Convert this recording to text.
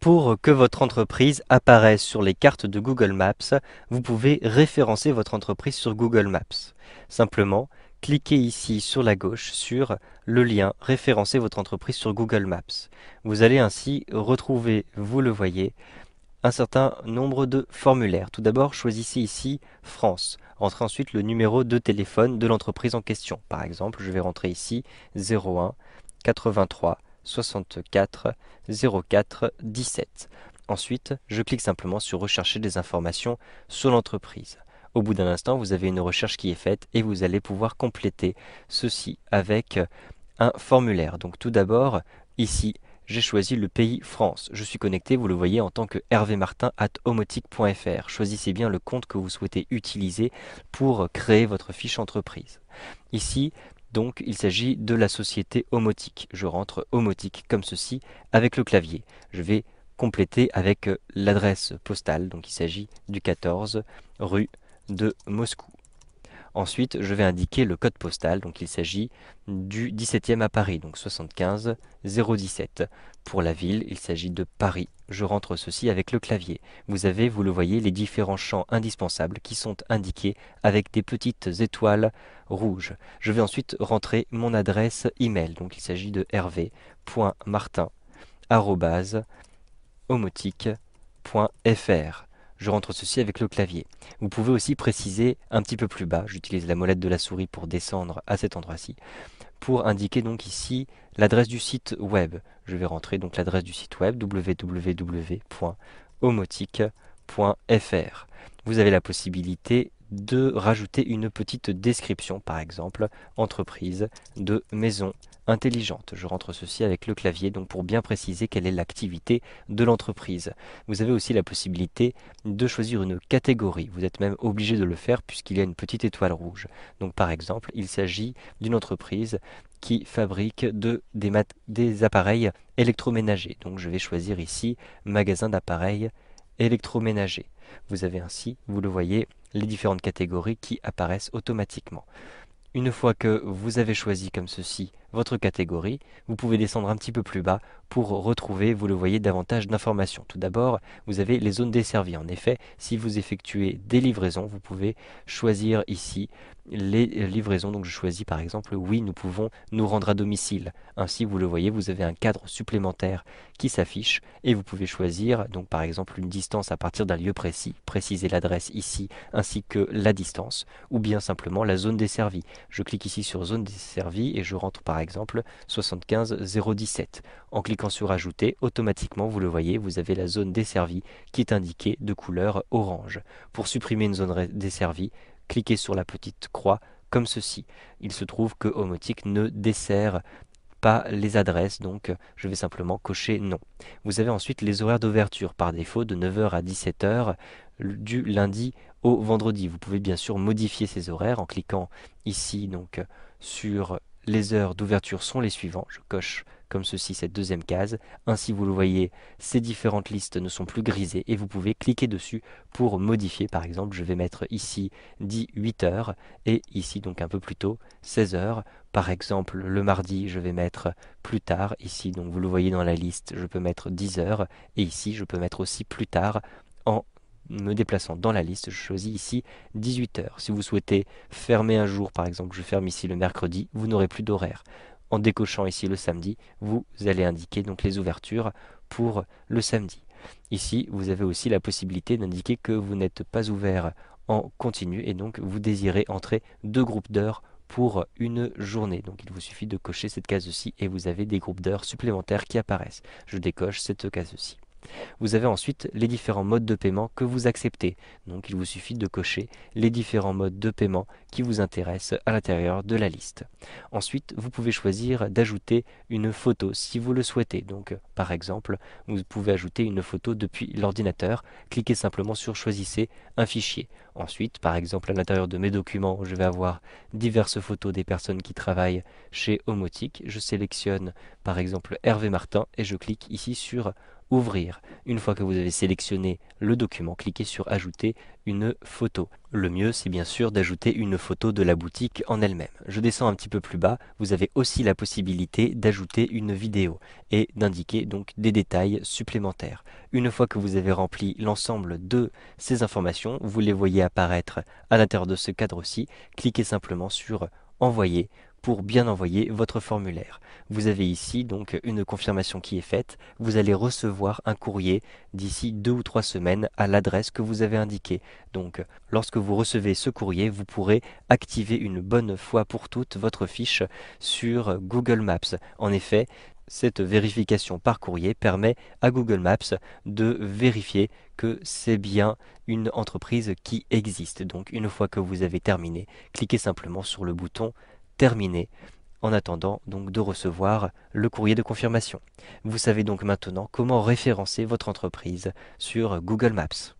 Pour que votre entreprise apparaisse sur les cartes de Google Maps, vous pouvez référencer votre entreprise sur Google Maps. Simplement, cliquez ici sur la gauche sur le lien Référencer votre entreprise sur Google Maps. Vous allez ainsi retrouver, vous le voyez, un certain nombre de formulaires. Tout d'abord, choisissez ici France. Entrez ensuite le numéro de téléphone de l'entreprise en question. Par exemple, je vais rentrer ici 01 83 64 04 17. Ensuite, je clique simplement sur Rechercher des informations sur l'entreprise. Au bout d'un instant, vous avez une recherche qui est faite et vous allez pouvoir compléter ceci avec un formulaire. Donc tout d'abord, ici, j'ai choisi le pays France. Je suis connecté, vous le voyez, en tant que hervémartin@omotic.fr. Choisissez bien le compte que vous souhaitez utiliser pour créer votre fiche entreprise. Ici, donc, il s'agit de la société Omotic. Je rentre Omotic comme ceci avec le clavier. Je vais compléter avec l'adresse postale. Donc, il s'agit du 14 rue de Moscou. Ensuite, je vais indiquer le code postal, donc il s'agit du 17e à Paris, donc 75 017. Pour la ville, il s'agit de Paris. Je rentre ceci avec le clavier. Vous avez, vous le voyez, les différents champs indispensables qui sont indiqués avec des petites étoiles rouges. Je vais ensuite rentrer mon adresse email, donc il s'agit de hervé.martin@omotic.fr. Je rentre ceci avec le clavier. Vous pouvez aussi préciser un petit peu plus bas, j'utilise la molette de la souris pour descendre à cet endroit-ci, pour indiquer donc ici l'adresse du site web. Je vais rentrer donc l'adresse du site web www.omotic.fr. Vous avez la possibilité de rajouter une petite description, par exemple entreprise de maison intelligente. Je rentre ceci avec le clavier donc pour bien préciser quelle est l'activité de l'entreprise. Vous avez aussi la possibilité de choisir une catégorie. Vous êtes même obligé de le faire puisqu'il y a une petite étoile rouge. Donc par exemple, il s'agit d'une entreprise qui fabrique des appareils électroménagers. Donc je vais choisir ici magasin d'appareils électroménagers. Vous avez ainsi, vous le voyez, les différentes catégories qui apparaissent automatiquement. Une fois que vous avez choisi comme ceci votre catégorie, vous pouvez descendre un petit peu plus bas pour retrouver, vous le voyez, davantage d'informations. Tout d'abord, vous avez les zones desservies. En effet, si vous effectuez des livraisons, vous pouvez choisir ici les livraisons. Donc je choisis par exemple, oui, nous pouvons nous rendre à domicile. Ainsi, vous le voyez, vous avez un cadre supplémentaire qui s'affiche et vous pouvez choisir donc par exemple une distance à partir d'un lieu précis, préciser l'adresse ici ainsi que la distance ou bien simplement la zone desservie. Je clique ici sur zone desservie et je rentre par exemple 75 017. En cliquant sur ajouter, automatiquement vous le voyez, vous avez la zone desservie qui est indiquée de couleur orange. Pour supprimer une zone desservie, cliquez sur la petite croix comme ceci. Il se trouve que Omotic ne dessert pas les adresses, donc je vais simplement cocher non. Vous avez ensuite les horaires d'ouverture par défaut de 9 heures à 17 heures du lundi au vendredi. Vous pouvez bien sûr modifier ces horaires en cliquant ici donc sur les heures d'ouverture sont les suivants. Je coche comme ceci cette deuxième case. Ainsi vous le voyez, ces différentes listes ne sont plus grisées et vous pouvez cliquer dessus pour modifier. Par exemple, je vais mettre ici 8 heures et ici donc un peu plus tôt 16 heures. Par exemple, le mardi, je vais mettre plus tard. Ici, donc vous le voyez dans la liste, je peux mettre 10 heures. Et ici, je peux mettre aussi plus tard en me déplaçant dans la liste. Je choisis ici 18 heures. Si vous souhaitez fermer un jour, par exemple, je ferme ici le mercredi, vous n'aurez plus d'horaire. En décochant ici le samedi, vous allez indiquer donc les ouvertures pour le samedi. Ici, vous avez aussi la possibilité d'indiquer que vous n'êtes pas ouvert en continu et donc vous désirez entrer 2 groupes d'heures pour une journée. Donc il vous suffit de cocher cette case-ci et vous avez des groupes d'heures supplémentaires qui apparaissent. Je décoche cette case-ci. Vous avez ensuite les différents modes de paiement que vous acceptez. Donc il vous suffit de cocher les différents modes de paiement qui vous intéressent à l'intérieur de la liste. Ensuite, vous pouvez choisir d'ajouter une photo si vous le souhaitez. Donc par exemple, vous pouvez ajouter une photo depuis l'ordinateur. Cliquez simplement sur Choisissez un fichier. Ensuite, par exemple, à l'intérieur de mes documents, je vais avoir diverses photos des personnes qui travaillent chez Omotic. Je sélectionne par exemple Hervé Martin et je clique ici sur Ouvrir. Une fois que vous avez sélectionné le document, cliquez sur Ajouter une photo. Le mieux, c'est bien sûr d'ajouter une photo de la boutique en elle-même. Je descends un petit peu plus bas, vous avez aussi la possibilité d'ajouter une vidéo et d'indiquer donc des détails supplémentaires. Une fois que vous avez rempli l'ensemble de ces informations, vous les voyez apparaître à l'intérieur de ce cadre-ci, cliquez simplement sur Envoyer pour bien envoyer votre formulaire. Vous avez ici donc une confirmation qui est faite. Vous allez recevoir un courrier d'ici 2 ou 3 semaines à l'adresse que vous avez indiquée. Donc, lorsque vous recevez ce courrier, vous pourrez activer une bonne fois pour toutes votre fiche sur Google Maps. En effet, cette vérification par courrier permet à Google Maps de vérifier que c'est bien une entreprise qui existe. Donc, une fois que vous avez terminé, cliquez simplement sur le bouton Terminer en attendant donc de recevoir le courrier de confirmation. Vous savez donc maintenant comment référencer votre entreprise sur Google Maps.